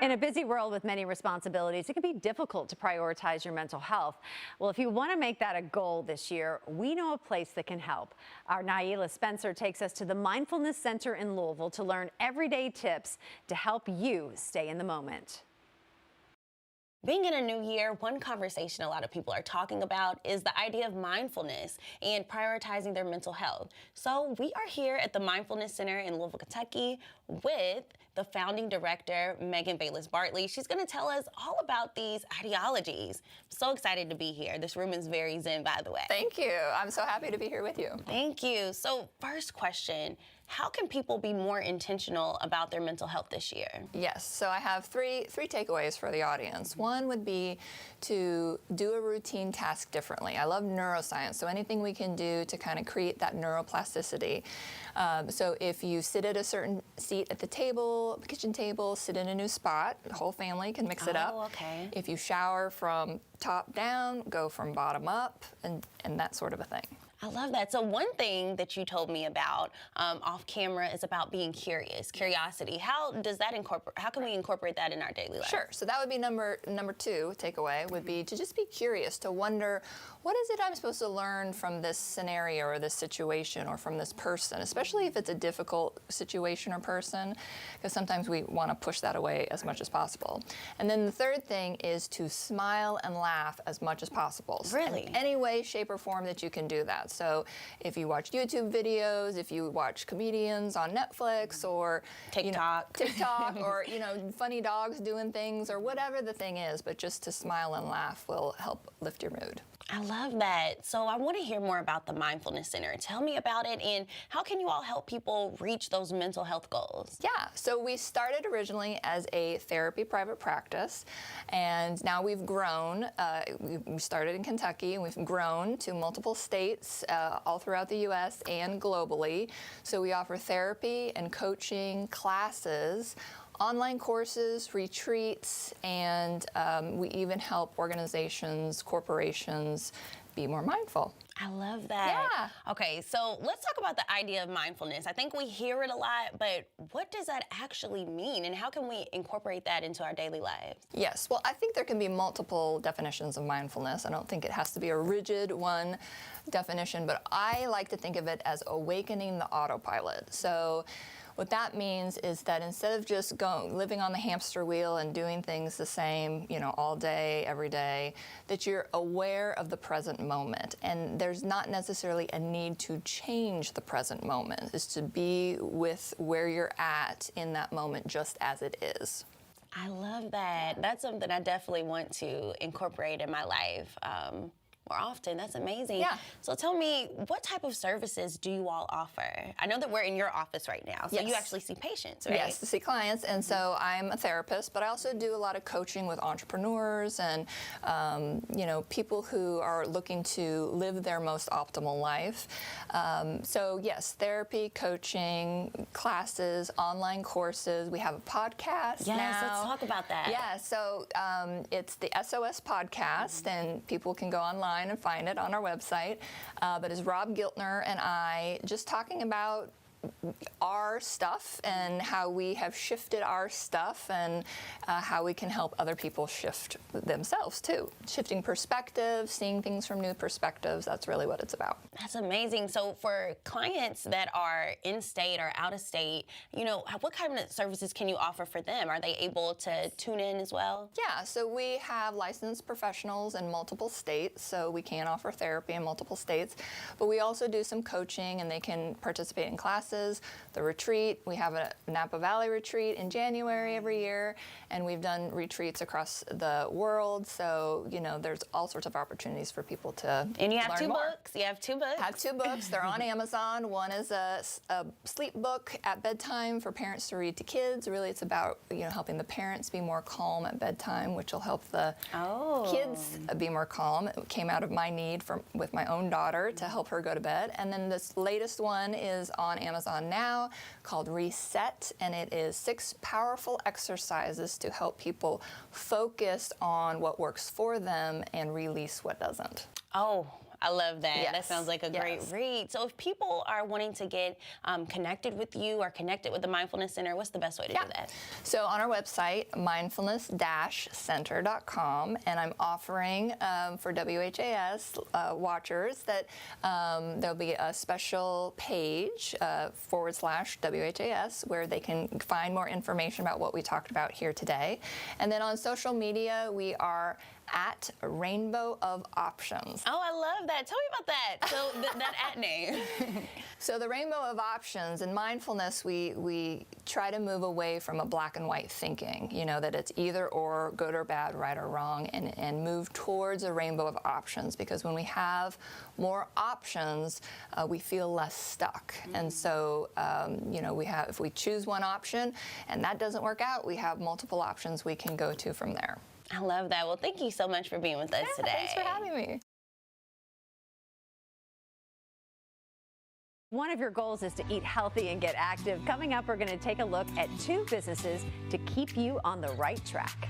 In a busy world with many responsibilities, it can be difficult to prioritize your mental health. Well, if you want to make that a goal this year, we know a place that can help. Our Naila Spencer takes us to the Mindfulness Center in Louisville to learn everyday tips to help you stay in the moment. Being in a new year, one conversation a lot of people are talking about is the idea of mindfulness and prioritizing their mental health. So we are here at the Mindfulness Center in Louisville, Kentucky with the founding director, Megan Bayless-Bartley. She's going to tell us all about these ideologies. So excited to be here. This room is very zen, by the way. Thank you. I'm so happy to be here with you. Thank you. So first question, how can people be more intentional about their mental health this year? Yes, so I have three takeaways for the audience. One would be to do a routine task differently. I love neuroscience, so anything we can do to kind of create that neuroplasticity. So if you sit at a certain seat at the table, kitchen table, sit in a new spot, the whole family can mix it up. Okay. If you shower from top down, go from bottom up, and that sort of a thing. I love that. So one thing that you told me about off camera is about being curious, curiosity. How does that how can we incorporate that in our daily life? Sure. So that would be number two takeaway would be to just be curious, to wonder, what is it I'm supposed to learn from this scenario or this situation or from this person, especially if it's a difficult situation or person, because sometimes we want to push that away as much as possible. And then the third thing is to smile and laugh as much as possible. Really? In any way, shape, or form that you can do that. So if you watch YouTube videos, if you watch comedians on Netflix or TikTok, or funny dogs doing things or whatever the thing is, but just to smile and laugh will help lift your mood. I love that. So I want to hear more about the Mindfulness Center. Tell me about it, and how can you all help people reach those mental health goals? Yeah, so we started originally as a therapy private practice, and now we've grown. We started in Kentucky, and we've grown to multiple states all throughout the U.S. and globally. So we offer therapy and coaching classes, online courses, retreats, and we even help organizations, corporations be more mindful. I love that. Yeah. Okay, so let's talk about the idea of mindfulness. I think we hear it a lot, but what does that actually mean, and how can we incorporate that into our daily lives? Yes, well, I think there can be multiple definitions of mindfulness. I don't think it has to be a rigid one definition, but I like to think of it as awakening the autopilot. So what that means is that instead of just living on the hamster wheel and doing things the same, all day, every day, that you're aware of the present moment. And there's not necessarily a need to change the present moment. It's to be with where you're at in that moment just as it is. I love that. That's something I definitely want to incorporate in my life more often. That's amazing. Yeah. So tell me, what type of services do you all offer? I know that we're in your office right now, so Yes. you actually see patients, right? Yes, to see clients, and so I'm a therapist, but I also do a lot of coaching with entrepreneurs and people who are looking to live their most optimal life. So yes, therapy, coaching, classes, online courses. We have a podcast now. Yes, let's talk about that. Yeah, so it's the SOS podcast, and people can go online and find it on our website. But it's Rob Giltner and I just talking about our stuff and how we have shifted our stuff and how we can help other people shift themselves too. Shifting perspectives, seeing things from new perspectives, that's really what it's about. That's amazing. So for clients that are in state or out of state, what kind of services can you offer for them? Are they able to tune in as well? Yeah, so we have licensed professionals in multiple states, so we can offer therapy in multiple states, but we also do some coaching and they can participate in classes. The retreat, we have a Napa Valley retreat in January every year, and we've done retreats across the world, so there's all sorts of opportunities for people to And you have learn two more. books. You have two books. I have two books. They're on Amazon. One is a sleep book at bedtime for parents to read to kids. Really, it's about helping the parents be more calm at bedtime, which will help the kids be more calm. It came out of my need with my own daughter to help her go to bed. And then this latest one is on Amazon now called Reset, and it is 6 powerful exercises to help people focus on what works for them and release what doesn't. Oh, I love that. That Yes. sounds like a great Yes. read. So if people are wanting to get connected with you or connected with the Mindfulness Center, what's the best way to do that? So on our website, mindfulness-center.com, and I'm offering for WHAS watchers that there'll be a special page /WHAS where they can find more information about what we talked about here today. And then on social media, we are at Rainbow of Options. Oh, I love that. Tell me about that. So that at name. So the Rainbow of Options in mindfulness, we try to move away from a black and white thinking, that it's either or, good or bad, right or wrong, and move towards a rainbow of options, because when we have more options, we feel less stuck. And so, if we choose one option and that doesn't work out, we have multiple options we can go to from there. I love that. Well, thank you so much for being with us today. Thanks for having me. One of your goals is to eat healthy and get active. Coming up, we're going to take a look at 2 businesses to keep you on the right track.